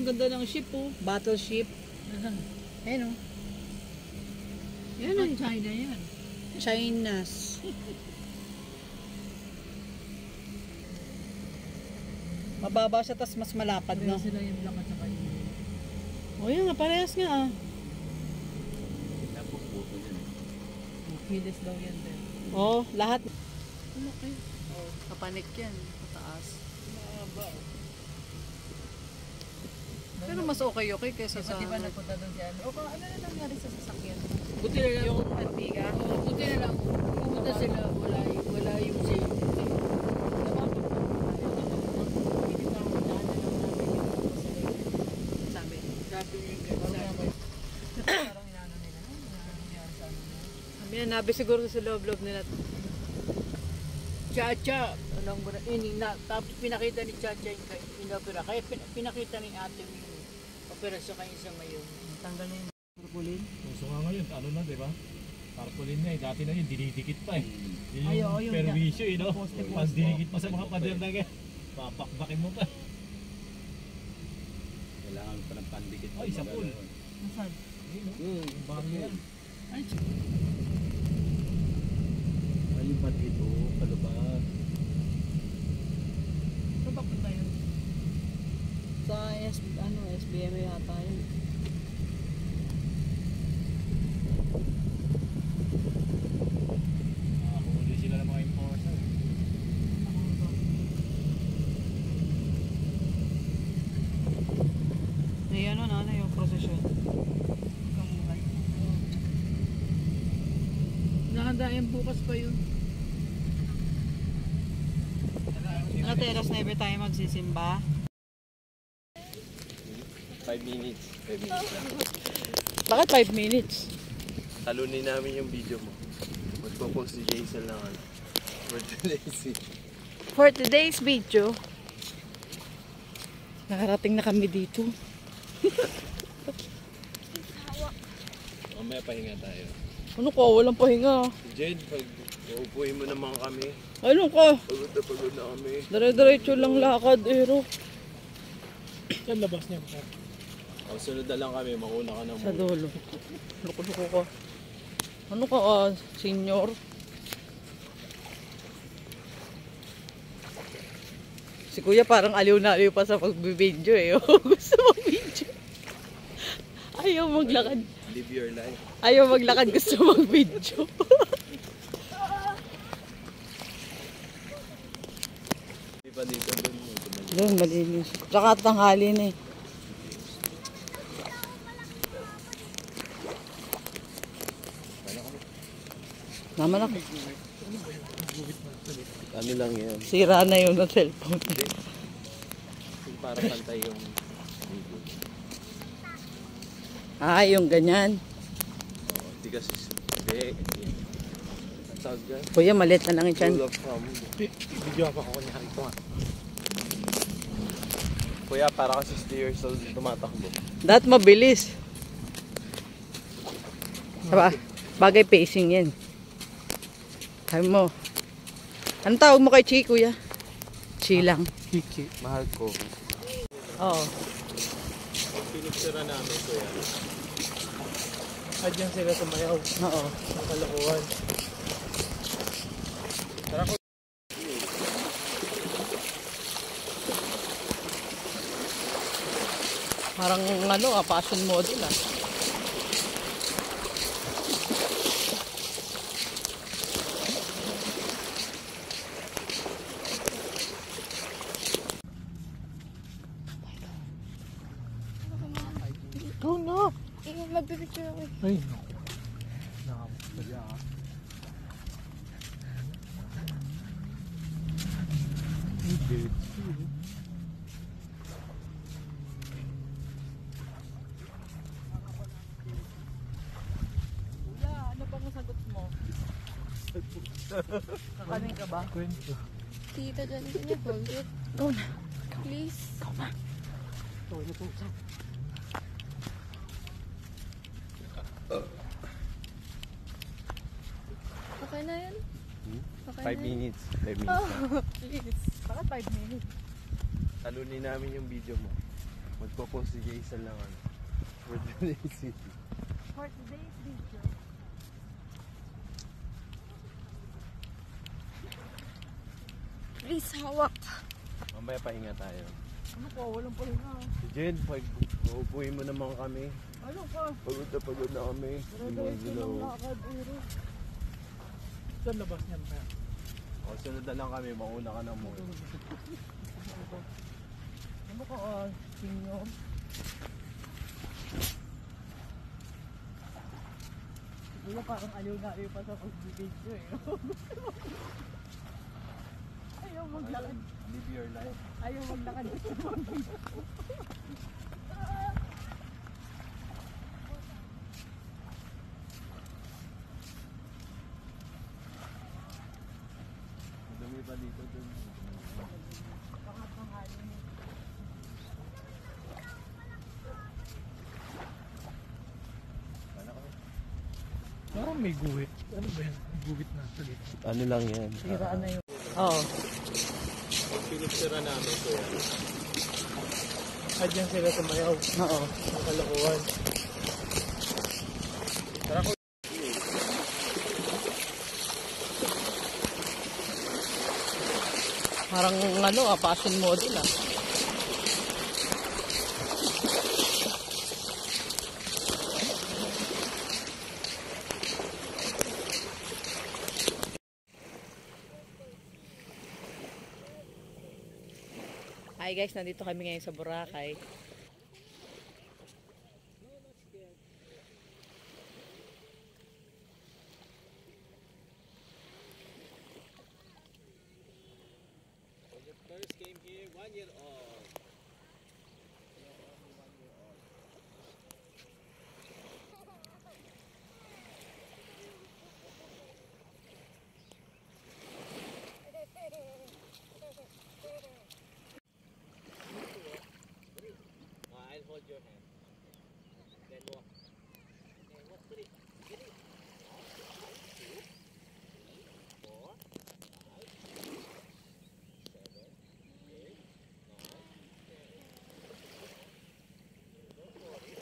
ganda ng ship oh. Battleship. Ayun oh. Yan ang China yan. Chinas. Mababa siya, tas mas malapad na. Sila yung lakas sa kanila. O yan nga, parehas nga ah. Kilis daw yan din. Oh, lahat. Ano kayo? Oh, kapanik yan. Pataas. Mahaba. Pero mas okay kaysa sa... Di ba napunta doon si ano? O ano na nangyari sa sasakyan? Buti na lang. Yung antiga? Buti na lang. Pumunta sila, wala yung safety. Yan, nabi siguro sa loob-loob nila. Chacha, alam mo na, tapos pinakita ni Chacha yung inopera. Kaya pinakita ni ate mo yung operasyon kayo sa mayon. Tanggal na yung tarpaulin. So nga ngayon, ano na, di ba? Tarpaulin na eh. Dati na yun, dinidikit pa eh. Yung perwisyo eh, no? Pag dinikit pa sa mga pader na kaya, papakbakin mo pa. Kailangan pa ng pandikit. Ay, isa pool. Nasaan? Yung bago yan. Ay, yung pad ito, kalubas. saan ba punta yun? Sa SBM yata yun. Nakakahuli sila ng mga enforcer. Ano yung prosesyon? Nakandaan bukas pa yun. Ano teras na tayo magsisimba? 5 minutes. 5 minutes lang. Bakit 5 minutes? Talunin namin yung video mo. Magpo-post si Jason lang ano. For today's video, nakarating na kami dito. Mamaya pahinga tayo. Ano ka? Walang pahinga. Jed, pag uupuin mo naman kami. Ano ka? Pagod na kami. Dire-diretso lang lakad, Ero. Saan labas niya? O, sunod na lang kami. Mauna ka na Sa muna. dulo. Luko-luko ka. Ano ka, senior? Si kuya parang aliw na aliw pa sa pagbibidyo eh. Gusto mag-video. Ayaw maglakad. Live your life. Ayaw maglakad, gusto mag-video. Di ba dito doon? Doon, malinis. Tsaka tanghali na eh. Naman ako. Ano lang yan? Sira na yun ng cellphone. Para pantay yung video. Ah, yung ganyan. Di kasi, hindi. Tawag yan. Kuya, malit na lang yung chan. Rule of thumb. Video ako kunyari ito nga. Kuya, para kasi 60 years old tumatakbo. Dapat mabilis. Diba? Bagay pacing yan. Sabi mo. Anong tawag mo kay Chi, kuya? Chi lang. Kiki. Mahal ko. Oo. Pinictura namin, kuya. Adyan sila sumayaw. Oo. Ang kalokohan. Tara ko. Parang fashion model ah. Oh no! Magbibicture ako eh. Ay, no. Nakapagpalya ka. Hindi. Kuya, ano bang sagot mo? Kakanin ka ba? Kwento. Tita, dyan can you hold it? Go na. Please. Go na. Ito, ito. Okay na yan? Okay 5 na minutes. 5 minutes. Oh, please. Bakit 5 minutes? Talunin namin yung video mo. Magpo-post si Jason lang ano. For today's video. For today's video. Please, hawak. Mamaya pahinga tayo. Ano po, walang pahinga. Si Jen, pag uupuin mo naman kami. Ano ka? Pagod na kami. Diretso lang lakad, Uro. Saan labas niyan? O, sunod na lang kami. Mauna ka na muna. Ano ka, sinyo? Siguro parang aliw na ayaw pa sa pag-video eh. Ayaw maglakad. Live your life. Ayaw maglakad. Dumi pa dito dun. Pangatang halin. Parang may guhit. Ano ba yan? May guhit na sa gitna. Ano lang yan? Siraan na yun. Oo. Pinuksira namin ko yan. Adyan sila tumayaw. Oo. Ang kalokohan. Parang ano passion model Hi guys, nandito kami ngayon sa Boracay. First came here 1 year old. I'll hold your hand. Then walk. Okay, walk. Get it. Get it. 2, 4, 5, 7, 8, 9, 10. Don't worry.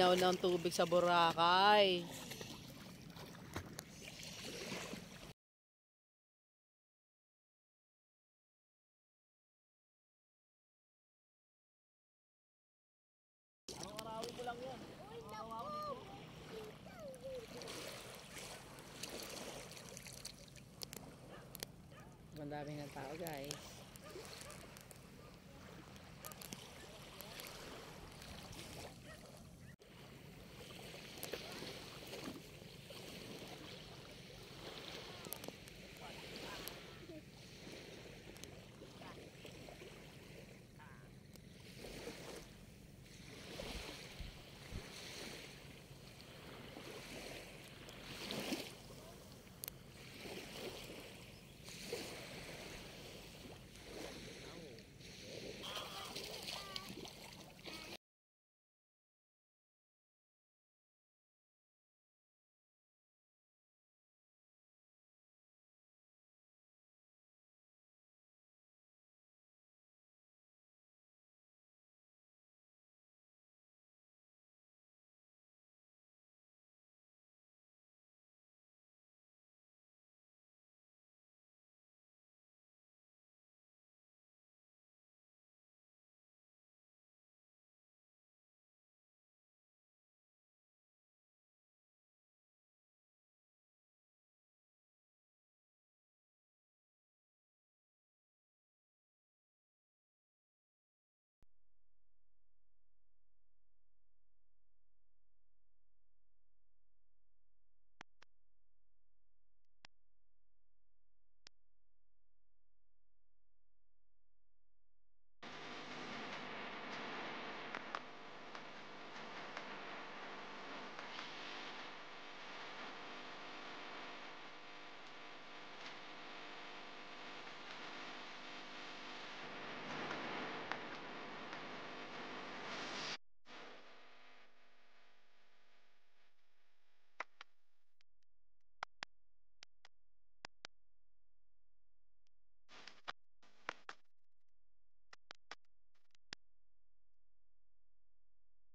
linaw ng tubig sa Boracay. Araw-arawin mo lang yan. Ang daming ng tao guys.